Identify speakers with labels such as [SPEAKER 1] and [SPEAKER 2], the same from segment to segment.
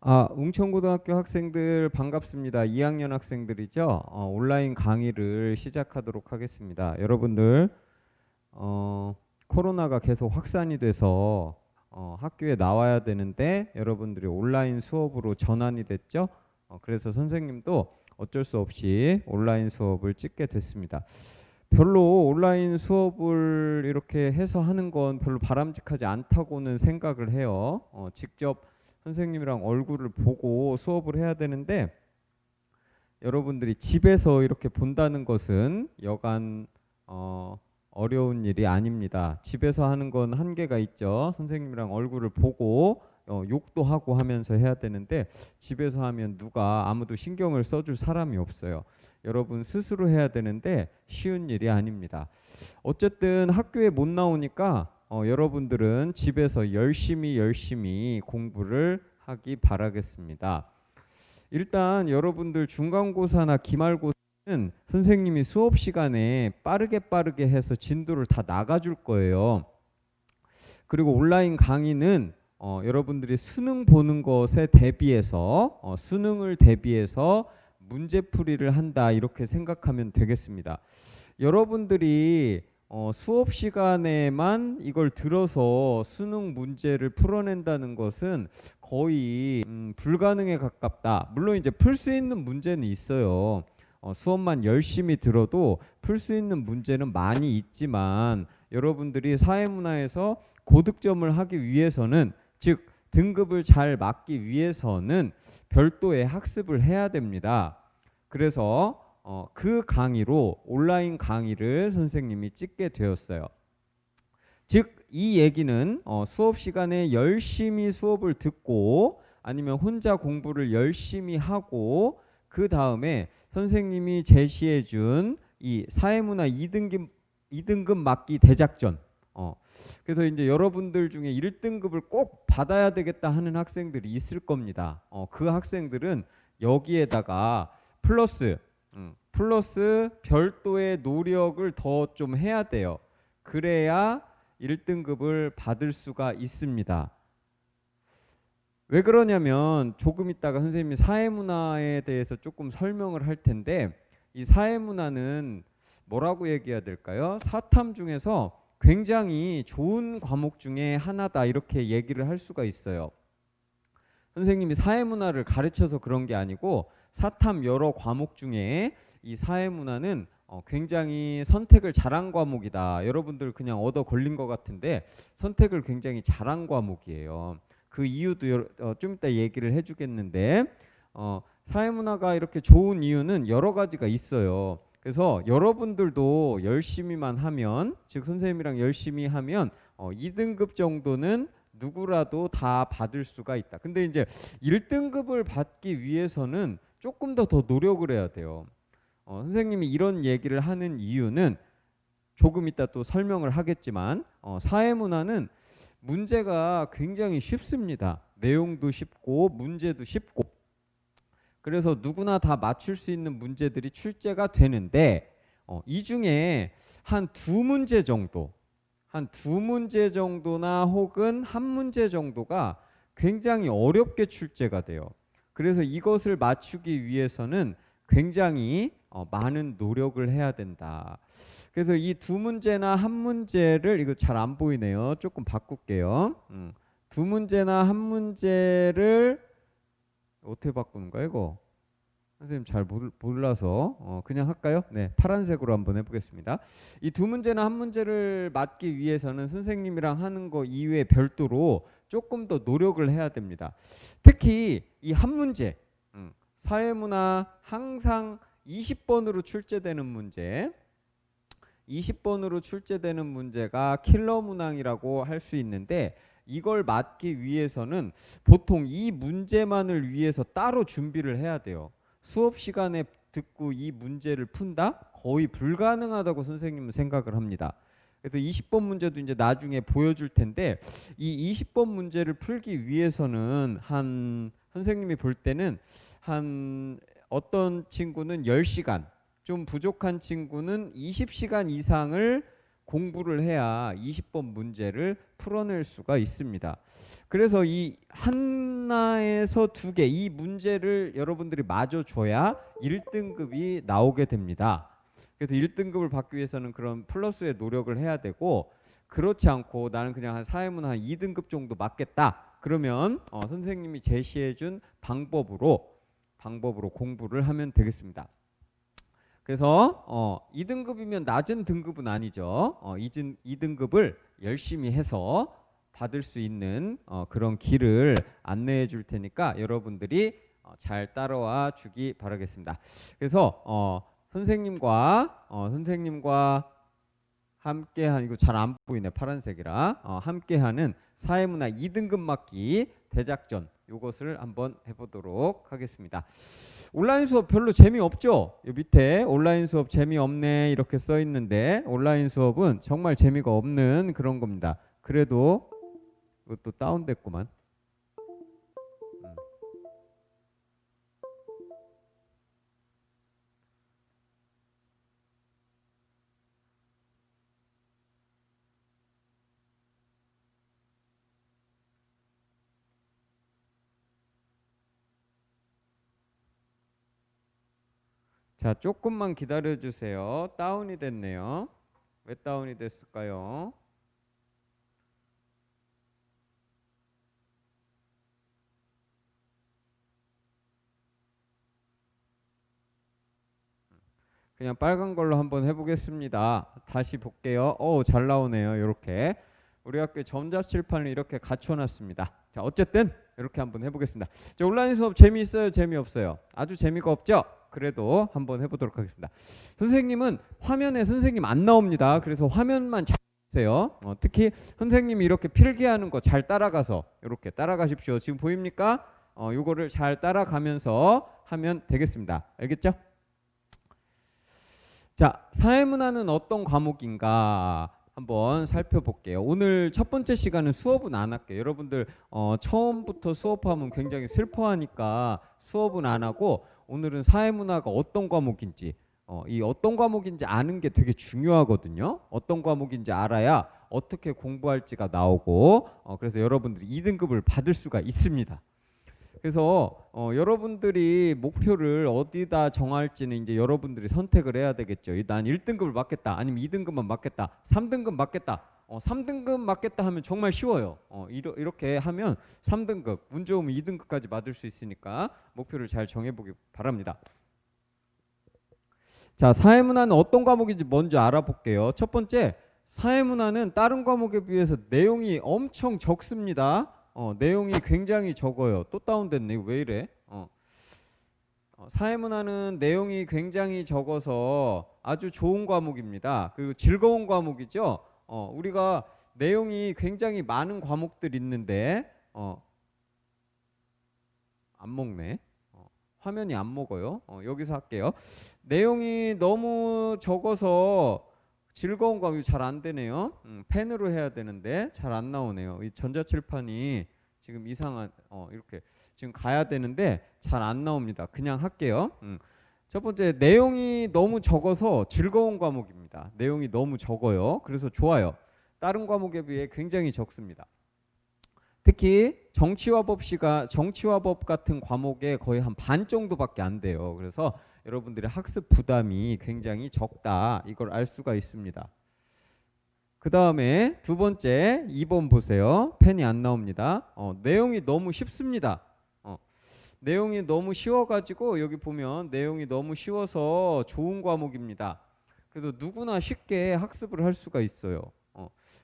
[SPEAKER 1] 웅천고등학교 학생들 반갑습니다. 2학년 학생들이죠. 온라인 강의를 시작하도록 하겠습니다. 여러분들, 코로나가 계속 확산이 돼서 학교에 나와야 되는데 여러분들이 온라인 수업으로 전환이 됐죠. 그래서 선생님도 어쩔 수 없이 온라인 수업을 찍게 됐습니다. 별로 온라인 수업을 이렇게 해서 하는 건 별로 바람직하지 않다고는 생각을 해요. 직접 선생님이랑 얼굴을 보고 수업을 해야 되는데 여러분들이 집에서 이렇게 본다는 것은 여간 어려운 일이 아닙니다. 집에서 하는 건 한계가 있죠. 선생님이랑 얼굴을 보고 욕도 하고 하면서 해야 되는데 집에서 하면 누가 아무도 신경을 써줄 사람이 없어요. 여러분 스스로 해야 되는데 쉬운 일이 아닙니다. 어쨌든 학교에 못 나오니까 여러분들은 집에서 열심히 공부를 하기 바라겠습니다. 일단 여러분들 중간고사나 기말고사는 선생님이 수업 시간에 빠르게 해서 진도를 다 나가줄 거예요. 그리고 온라인 강의는 여러분들이 수능 보는 것에 대비해서 수능을 대비해서 문제풀이를 한다 이렇게 생각하면 되겠습니다. 여러분들이 수업 시간에만 이걸 들어서 수능 문제를 풀어낸다는 것은 거의 불가능에 가깝다. 물론 이제 풀 수 있는 문제는 있어요. 수업만 열심히 들어도 풀 수 있는 문제는 많이 있지만 여러분들이 사회문화에서 고득점을 하기 위해서는 즉 등급을 잘 맞기 위해서는 별도의 학습을 해야 됩니다. 그래서 그 강의로 온라인 강의를 선생님이 찍게 되었어요. 즉 이 얘기는 수업 시간에 열심히 수업을 듣고 아니면 혼자 공부를 열심히 하고 그 다음에 선생님이 제시해 준 이 사회문화 2등급 맞기 대작전 그래서 이제 여러분들 중에 1등급을 꼭 받아야 되겠다 하는 학생들이 있을 겁니다. 그 학생들은 여기에다가 플러스 별도의 노력을 더 좀 해야 돼요. 그래야 1등급을 받을 수가 있습니다. 왜 그러냐면 조금 있다가 선생님이 사회문화에 대해서 조금 설명을 할 텐데 이 사회문화는 뭐라고 얘기해야 될까요? 사탐 중에서 굉장히 좋은 과목 중에 하나다 이렇게 얘기를 할 수가 있어요. 선생님이 사회문화를 가르쳐서 그런 게 아니고 사탐 여러 과목 중에 이 사회문화는 굉장히 선택을 잘한 과목이다. 여러분들 그냥 얻어 걸린 것 같은데 선택을 굉장히 잘한 과목이에요. 그 이유도 좀 이따 얘기를 해주겠는데 사회문화가 이렇게 좋은 이유는 여러 가지가 있어요. 그래서 여러분들도 열심히만 하면 즉 선생님이랑 열심히 하면 2등급 정도는 누구라도 다 받을 수가 있다. 근데 이제 1등급을 받기 위해서는 조금 더 노력을 해야 돼요. 선생님이 이런 얘기를 하는 이유는 조금 이따 또 설명을 하겠지만 사회문화는 문제가 굉장히 쉽습니다. 내용도 쉽고 문제도 쉽고 그래서 누구나 다 맞출 수 있는 문제들이 출제가 되는데 이 중에 한 두 문제 정도나 혹은 한 문제 정도가 굉장히 어렵게 출제가 돼요. 그래서 이것을 맞추기 위해서는 굉장히 많은 노력을 해야 된다. 그래서 이 두 문제나 한 문제를 이거 잘 안 보이네요. 조금 바꿀게요. 두 문제나 한 문제를 어떻게 바꾸는 거야 이거? 선생님 잘 몰라서 그냥 할까요? 네, 파란색으로 한번 해보겠습니다. 이 두 문제나 한 문제를 맞기 위해서는 선생님이랑 하는 거 이외에 별도로 조금 더 노력을 해야 됩니다. 특히 이 한 문제, 사회문화 항상 20번으로 출제되는 문제, 20번으로 출제되는 문제가 킬러 문항이라고 할 수 있는데 이걸 맞기 위해서는 보통 이 문제만을 위해서 따로 준비를 해야 돼요. 수업 시간에 듣고 이 문제를 푼다? 거의 불가능하다고 선생님은 생각을 합니다. 그래서 20번 문제도 이제 나중에 보여줄 텐데 이 20번 문제를 풀기 위해서는 한 선생님이 볼 때는 한 어떤 친구는 10시간, 좀 부족한 친구는 20시간 이상을 공부를 해야 20번 문제를 풀어낼 수가 있습니다. 그래서 이 하나에서 두 개, 이 문제를 여러분들이 맞춰줘야 1등급이 나오게 됩니다. 그래서 1등급을 받기 위해서는 그런 플러스의 노력을 해야 되고, 그렇지 않고 나는 그냥 한 사회문 한 2등급 정도 맞겠다. 그러면 선생님이 제시해준 방법으로 공부를 하면 되겠습니다. 그래서 2등급이면 낮은 등급은 아니죠. 2등급을 열심히 해서 받을 수 있는 그런 길을 안내해 줄 테니까 여러분들이 잘 따라와 주기 바라겠습니다. 그래서 선생님과 함께한, 이거 잘 안 보이네 파란색이라, 함께하는 사회문화 2등급 맞기 대작전, 이것을 한번 해보도록 하겠습니다. 온라인 수업 별로 재미없죠? 이 밑에 온라인 수업 재미없네 이렇게 써 있는데, 온라인 수업은 정말 재미가 없는 그런 겁니다. 그래도 이것도 다운됐구만. 자, 조금만 기다려 주세요. 다운이 됐네요. 왜 다운이 됐을까요? 그냥 빨간 걸로 한번 해보겠습니다. 다시 볼게요. 잘 나오네요. 이렇게 우리 학교 전자칠판을 이렇게 갖춰놨습니다. 자, 어쨌든 이렇게 한번 해보겠습니다. 자, 온라인 수업 재미있어요? 재미없어요? 아주 재미가 없죠? 그래도 한번 해보도록 하겠습니다. 선생님은 화면에 선생님 안 나옵니다. 그래서 화면만 잘 보세요. 특히 선생님이 이렇게 필기하는 거 잘 따라가서 이렇게 따라가십시오. 지금 보입니까? 요거를 잘 따라가면서 하면 되겠습니다. 알겠죠? 자, 사회문화는 어떤 과목인가 한번 살펴볼게요. 오늘 첫 번째 시간은 수업은 안 할게요. 여러분들 처음부터 수업하면 굉장히 슬퍼하니까 수업은 안 하고, 오늘은 사회문화가 어떤 과목인지, 이 어떤 과목인지 아는 게 되게 중요하거든요. 어떤 과목인지 알아야 어떻게 공부할지가 나오고, 그래서 여러분들이 2등급을 받을 수가 있습니다. 그래서 여러분들이 목표를 어디다 정할지는 이제 여러분들이 선택을 해야 되겠죠. 난 1등급을 맞겠다, 아니면 2등급만 맞겠다, 3등급 맞겠다. 3등급 맞겠다 하면 정말 쉬워요. 이렇게 하면 3등급, 운 좋으면 2등급까지 받을 수 있으니까 목표를 잘 정해보기 바랍니다. 자, 사회문화는 어떤 과목인지 먼저 알아볼게요. 첫 번째, 사회문화는 다른 과목에 비해서 내용이 엄청 적습니다. 내용이 굉장히 적어요. 또 다운됐네. 왜 이래? 사회문화는 내용이 굉장히 적어서 아주 좋은 과목입니다. 그리고 즐거운 과목이죠. 우리가 내용이 굉장히 많은 과목들이 있는데 안 먹네. 화면이 안 먹어요. 여기서 할게요. 내용이 너무 적어서 즐거운 과목이 잘 안 되네요. 펜으로 해야 되는데 잘 안 나오네요. 이 전자칠판이 지금 이상한, 이렇게 지금 가야 되는데 잘 안 나옵니다. 그냥 할게요. 첫 번째, 내용이 너무 적어서 즐거운 과목입니다. 내용이 너무 적어요. 그래서 좋아요. 다른 과목에 비해 굉장히 적습니다. 특히 정치화법 같은 과목에 거의 한 반 정도밖에 안 돼요. 그래서 여러분들의 학습 부담이 굉장히 적다, 이걸 알 수가 있습니다. 그 다음에 두 번째, 2번 보세요. 펜이 안 나옵니다. 내용이 너무 쉽습니다. 내용이 너무 쉬워가지고, 여기 보면 내용이 너무 쉬워서 좋은 과목입니다. 그래서 누구나 쉽게 학습을 할 수가 있어요.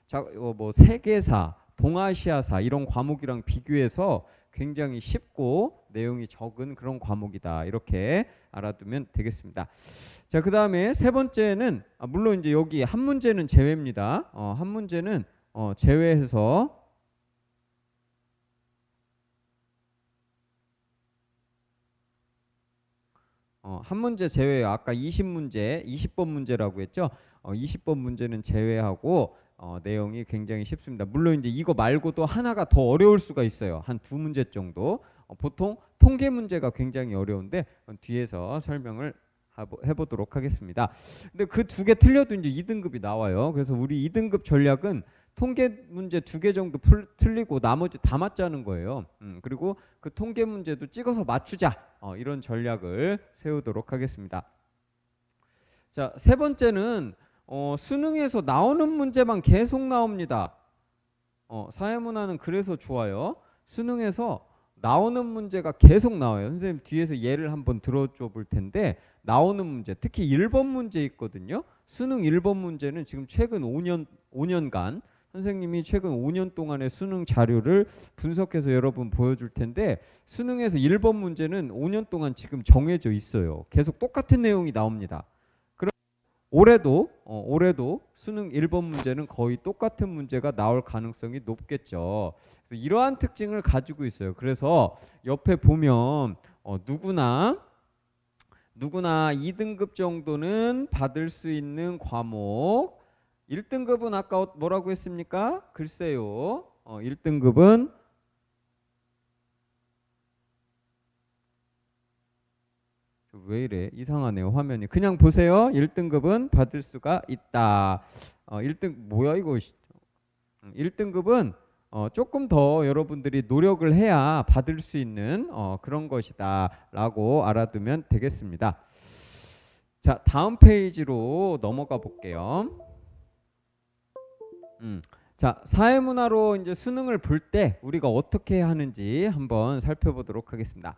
[SPEAKER 1] 자, 뭐 세계사, 동아시아사 이런 과목이랑 비교해서 굉장히 쉽고 내용이 적은 그런 과목이다, 이렇게 알아두면 되겠습니다. 자, 그 다음에 세 번째는, 물론 이제 여기 한 문제는 제외입니다. 한 문제는 제외해서 한 문제 제외, 아까 20번 문제라고 했죠. 20번 문제는 제외하고 내용이 굉장히 쉽습니다. 물론 이제 이거 말고도 하나가 더 어려울 수가 있어요. 한 두 문제 정도. 보통 통계 문제가 굉장히 어려운데 뒤에서 설명을 해보도록 하겠습니다. 근데 그 두 개 틀려도 이제 2등급이 나와요. 그래서 우리 2등급 전략은 통계 문제 2개 정도 틀리고 나머지 다 맞자는 거예요. 그리고 그 통계 문제도 찍어서 맞추자. 이런 전략을 세우도록 하겠습니다. 자, 세 번째는 수능에서 나오는 문제만 계속 나옵니다. 사회문화는 그래서 좋아요. 수능에서 나오는 문제가 계속 나와요. 선생님 뒤에서 예를 한번 들어줘 볼 텐데 나오는 문제, 특히 1번 문제 있거든요. 수능 1번 문제는 지금 최근 5년간 선생님이 최근 5년 동안의 수능 자료를 분석해서 여러분 보여줄 텐데 수능에서 1번 문제는 5년 동안 지금 정해져 있어요. 계속 똑같은 내용이 나옵니다. 올해도 수능 1번 문제는 거의 똑같은 문제가 나올 가능성이 높겠죠. 이러한 특징을 가지고 있어요. 그래서 옆에 보면 누구나 2등급 정도는 받을 수 있는 과목. 1등급은 아까 뭐라고 했습니까? 글쎄요. 1등급은 왜 이래? 이상하네요. 화면이. 그냥 보세요. 1등급은 받을 수가 있다. 1등 뭐야 이거? 1등급은 조금 더 여러분들이 노력을 해야 받을 수 있는 그런 것이다 라고 알아두면 되겠습니다. 자, 다음 페이지로 넘어가 볼게요. 자, 사회문화로 이제 수능을 볼 때 우리가 어떻게 하는지 한번 살펴보도록 하겠습니다.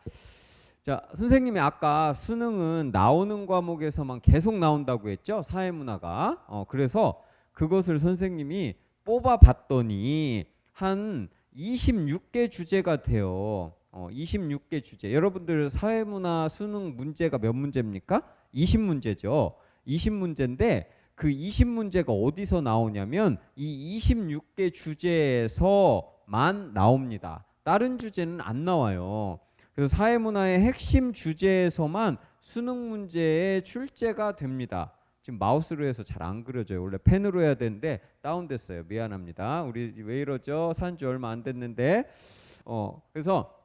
[SPEAKER 1] 자, 선생님이 아까 수능은 나오는 과목에서만 계속 나온다고 했죠? 사회문화가. 그래서 그것을 선생님이 뽑아봤더니 한 26개 주제가 돼요. 26개 주제. 여러분들 사회문화 수능 문제가 몇 문제입니까? 20문제죠. 20문제인데 그 20문제가 어디서 나오냐면 이 26개 주제에서만 나옵니다. 다른 주제는 안 나와요. 그래서 사회문화의 핵심 주제에서만 수능 문제에 출제가 됩니다. 지금 마우스로 해서 잘 안 그려져요. 원래 펜으로 해야 되는데 다운됐어요. 미안합니다. 우리 왜 이러죠? 산 지 얼마 안 됐는데. 그래서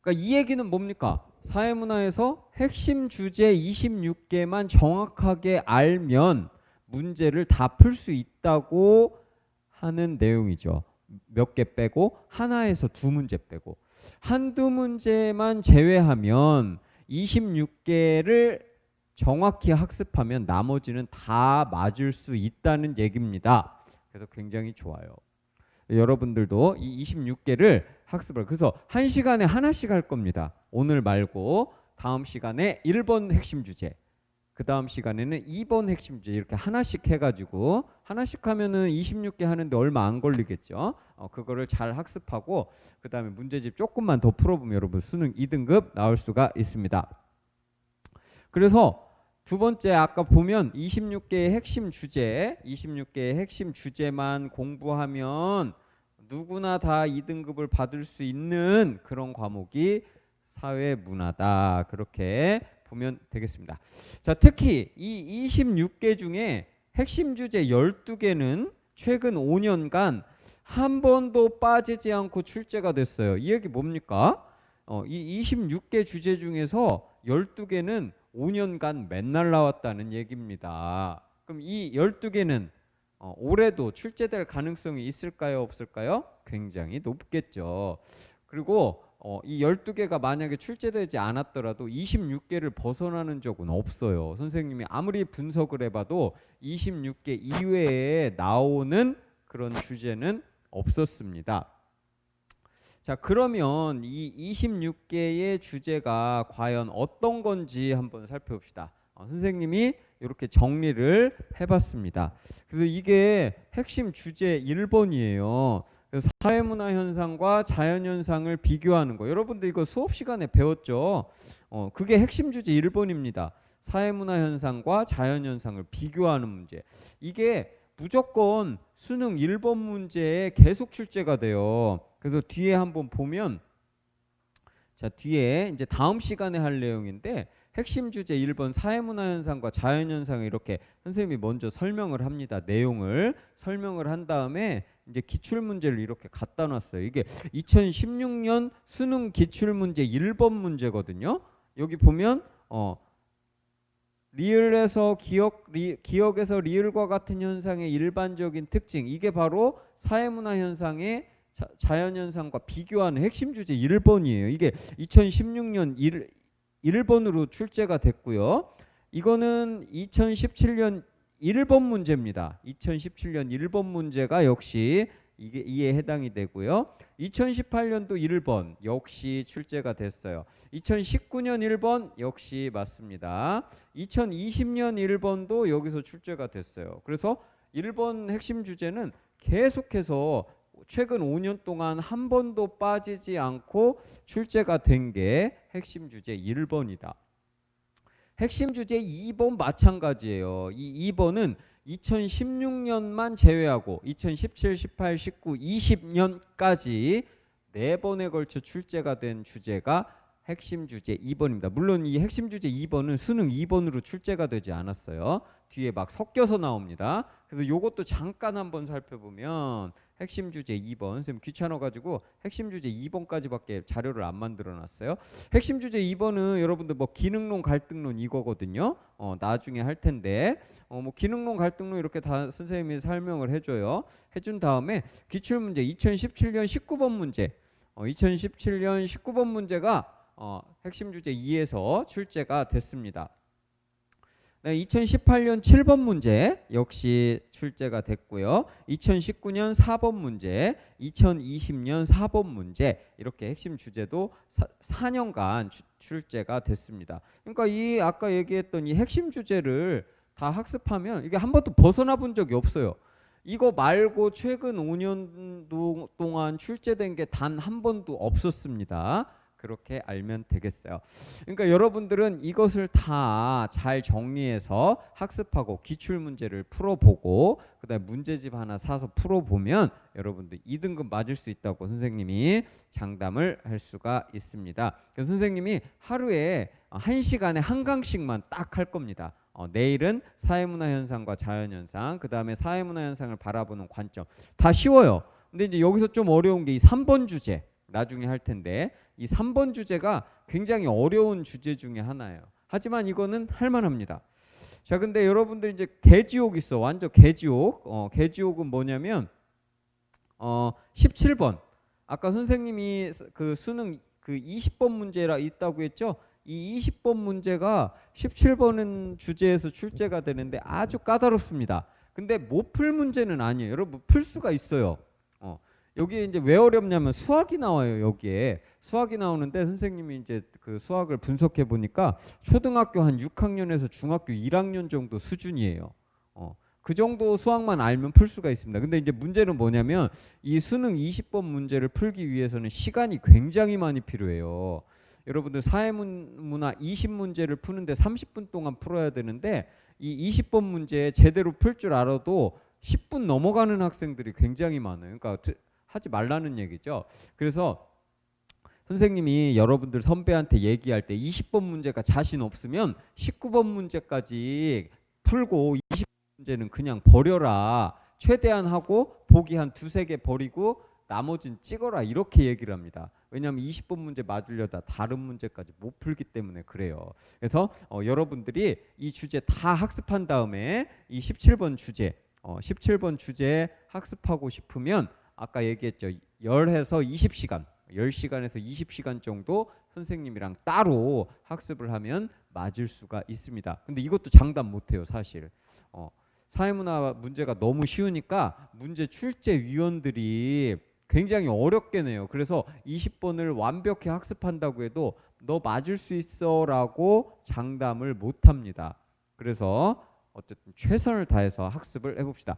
[SPEAKER 1] 그러니까 이 얘기는 뭡니까? 사회문화에서 핵심 주제 26개만 정확하게 알면 문제를 다 풀 수 있다고 하는 내용이죠. 몇 개 빼고 하나에서 두 문제 빼고. 한두 문제만 제외하면 26개를 정확히 학습하면 나머지는 다 맞을 수 있다는 얘기입니다. 그래서 굉장히 좋아요. 여러분들도 이 26개를 학습을 그래서 한 시간에 하나씩 할 겁니다. 오늘 말고 다음 시간에 1번 핵심 주제, 그 다음 시간에는 2번 핵심 주제 이렇게 하나씩 해가지고 하나씩 하면은 26개 하는데 얼마 안 걸리겠죠. 그거를 잘 학습하고 그 다음에 문제집 조금만 더 풀어보면 여러분 수능 2등급 나올 수가 있습니다. 그래서 두 번째 아까 보면 26개의 핵심 주제, 26개의 핵심 주제만 공부하면 누구나 다 2등급을 받을 수 있는 그런 과목이 사회문화다. 그렇게 보면 되겠습니다. 자, 특히 이 26개 중에 핵심 주제 12개는 최근 5년간 한 번도 빠지지 않고 출제가 됐어요. 이 얘기 뭡니까? 이 26개 주제 중에서 12개는 5년간 맨날 나왔다는 얘기입니다. 그럼 이 12개는 올해도 출제될 가능성이 있을까요? 없을까요? 굉장히 높겠죠. 그리고 이 12개가 만약에 출제되지 않았더라도 26개를 벗어나는 적은 없어요. 선생님이 아무리 분석을 해봐도 26개 이외에 나오는 그런 주제는 없었습니다. 자, 그러면 이 26개의 주제가 과연 어떤 건지 한번 살펴봅시다. 선생님이 이렇게 정리를 해봤습니다. 그래서 이게 핵심 주제 1번이에요. 그래서 사회문화 현상과 자연현상을 비교하는 거. 여러분들 이거 수업 시간에 배웠죠? 그게 핵심 주제 1번입니다. 사회문화 현상과 자연현상을 비교하는 문제. 이게 무조건 수능 1번 문제에 계속 출제가 돼요. 그래서 뒤에 한번 보면 자, 뒤에 이제 다음 시간에 할 내용인데 핵심 주제 1번 사회문화 현상과 자연현상을 이렇게 선생님이 먼저 설명을 합니다. 내용을 설명을 한 다음에 이제 기출문제를 이렇게 갖다 놨어요. 이게 2016년 수능 기출문제 1번 문제거든요. 여기 보면 리을에서 기억에서 리을과 같은 현상의 일반적인 특징, 이게 바로 사회문화 현상의 자연현상과 비교하는 핵심 주제 1번이에요. 이게 2016년 1번으로 출제가 됐고요. 이거는 2017년 1번 문제입니다. 2017년 1번 문제가 역시 이에 해당이 되고요. 2018년도 1번 역시 출제가 됐어요. 2019년 1번 역시 맞습니다. 2020년 1번도 여기서 출제가 됐어요. 그래서 1번 핵심 주제는 계속해서 최근 5년 동안 한 번도 빠지지 않고 출제가 된 게 핵심 주제 1번이다. 핵심 주제 2번 마찬가지예요. 이 2번은 2016년만 제외하고 2017, 18, 19, 20년까지 4번에 걸쳐 출제가 된 주제가 핵심 주제 2번입니다. 물론 이 핵심 주제 2번은 수능 2번으로 출제가 되지 않았어요. 뒤에 막 섞여서 나옵니다. 그래서 이것도 잠깐 한번 살펴보면 핵심 주제 2번, 선생님 귀찮아가지고 핵심 주제 2번까지밖에 자료를 안 만들어놨어요. 핵심 주제 2번은 여러분들 뭐 기능론, 갈등론 이거거든요. 나중에 할 텐데 뭐 기능론, 갈등론 이렇게 다 선생님이 설명을 해줘요. 해준 다음에 기출문제 2017년 19번 문제, 2017년 19번 문제가 핵심 주제 2에서 출제가 됐습니다. 네, 2018년 7번 문제 역시 출제가 됐고요. 2019년 4번 문제, 2020년 4번 문제 이렇게 핵심 주제도 4년간 출제가 됐습니다. 그러니까 이 아까 얘기했던 이 핵심 주제를 다 학습하면 이게 한 번도 벗어나 본 적이 없어요. 이거 말고 최근 5년 동안 출제된 게 단 한 번도 없었습니다. 그렇게 알면 되겠어요. 그러니까 여러분들은 이것을 다 잘 정리해서 학습하고 기출 문제를 풀어보고 그다음에 문제집 하나 사서 풀어보면 여러분들 2등급 맞을 수 있다고 선생님이 장담을 할 수가 있습니다. 그래서 선생님이 하루에 1시간에 한 강씩만 딱 할 겁니다. 내일은 사회문화 현상과 자연현상, 그 다음에 사회문화 현상을 바라보는 관점. 다 쉬워요. 근데 이제 여기서 좀 어려운 게 이 3번 주제 나중에 할 텐데 이 3번 주제가 굉장히 어려운 주제 중에 하나예요. 하지만 이거는 할만합니다. 자, 근데 여러분들 이제 개지옥 있어. 완전 개지옥. 개지옥은 뭐냐면 17번. 아까 선생님이 그 수능 그 20번 문제라 있다고 했죠? 이 20번 문제가 17번 주제에서 출제가 되는데 아주 까다롭습니다. 근데 못 풀 문제는 아니에요. 여러분 풀 수가 있어요. 여기에 이제 왜 어렵냐면 수학이 나와요. 여기에 수학이 나오는데 선생님이 이제 그 수학을 분석해 보니까 초등학교 한 6학년에서 중학교 1학년 정도 수준이에요. 그 정도 수학만 알면 풀 수가 있습니다. 근데 이제 문제는 뭐냐면 이 수능 20번 문제를 풀기 위해서는 시간이 굉장히 많이 필요해요. 여러분들 사회문화 20문제를 푸는데 30분 동안 풀어야 되는데 이 20번 문제 제대로 풀 줄 알아도 10분 넘어가는 학생들이 굉장히 많아요. 그러니까 하지 말라는 얘기죠. 그래서 선생님이 여러분들 선배한테 얘기할 때 20번 문제가 자신 없으면 19번 문제까지 풀고 20번 문제는 그냥 버려라. 최대한 하고 보기 한 2-3개 버리고 나머지는 찍어라. 이렇게 얘기를 합니다. 왜냐하면 20번 문제 맞으려다 다른 문제까지 못 풀기 때문에 그래요. 그래서 여러분들이 이 주제 다 학습한 다음에 이 17번 주제 17번 주제 학습하고 싶으면 아까 얘기했죠. 10에서 20시간 10시간에서 20시간 정도 선생님이랑 따로 학습을 하면 맞을 수가 있습니다. 근데 이것도 장담 못해요. 사실 사회문화 문제가 너무 쉬우니까 문제 출제위원들이 굉장히 어렵게 내요. 그래서 20번을 완벽히 학습한다고 해도 너 맞을 수 있어 라고 장담을 못합니다. 그래서 어쨌든 최선을 다해서 학습을 해봅시다.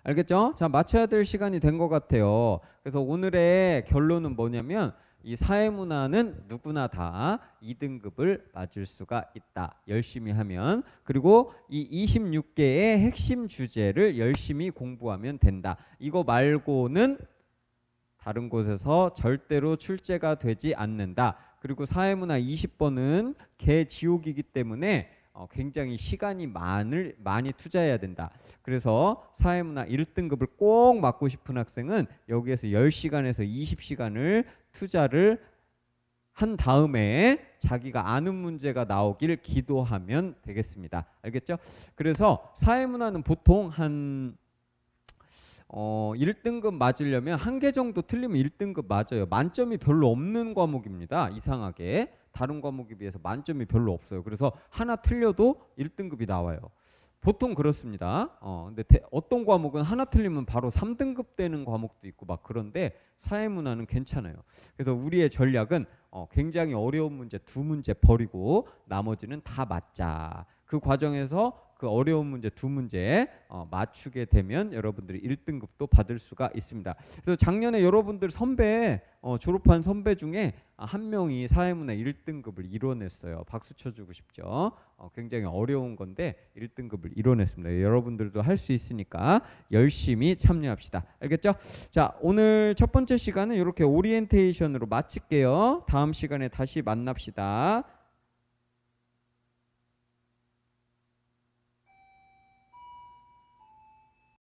[SPEAKER 1] 알겠죠? 자, 맞춰야 될 시간이 된 것 같아요. 그래서 오늘의 결론은 뭐냐면 이 사회문화는 누구나 다 2등급을 맞을 수가 있다. 열심히 하면. 그리고 이 26개의 핵심 주제를 열심히 공부하면 된다. 이거 말고는 다른 곳에서 절대로 출제가 되지 않는다. 그리고 사회문화 20번은 개지옥이기 때문에 굉장히 시간이 많이 투자해야 된다. 그래서 사회문화 1등급을 꼭 맞고 싶은 학생은 여기에서 10시간에서 20시간을 투자를 한 다음에 자기가 아는 문제가 나오길 기도하면 되겠습니다. 알겠죠? 그래서 사회문화는 보통 한 1등급 맞으려면 한 개 정도 틀리면 1등급 맞아요. 만점이 별로 없는 과목입니다. 이상하게. 다른 과목에 비해서 만점이 별로 없어요. 그래서 하나 틀려도 1등급이 나와요. 보통 그렇습니다. 근데 어떤 과목은 하나 틀리면 바로 3등급 되는 과목도 있고 막 그런데 사회문화는 괜찮아요. 그래서 우리의 전략은 굉장히 어려운 문제 2문제 버리고 나머지는 다 맞자. 그 과정에서 그 어려운 문제 2문제 맞추게 되면 여러분들이 1등급도 받을 수가 있습니다. 그래서 작년에 여러분들 선배 졸업한 선배 중에 한 명이 사회문화 1등급을 이뤄냈어요. 박수 쳐주고 싶죠. 굉장히 어려운 건데 1등급을 이뤄냈습니다. 여러분들도 할 수 있으니까 열심히 참여합시다. 알겠죠? 자, 오늘 첫 번째 시간은 이렇게 오리엔테이션으로 마칠게요. 다음 시간에 다시 만납시다.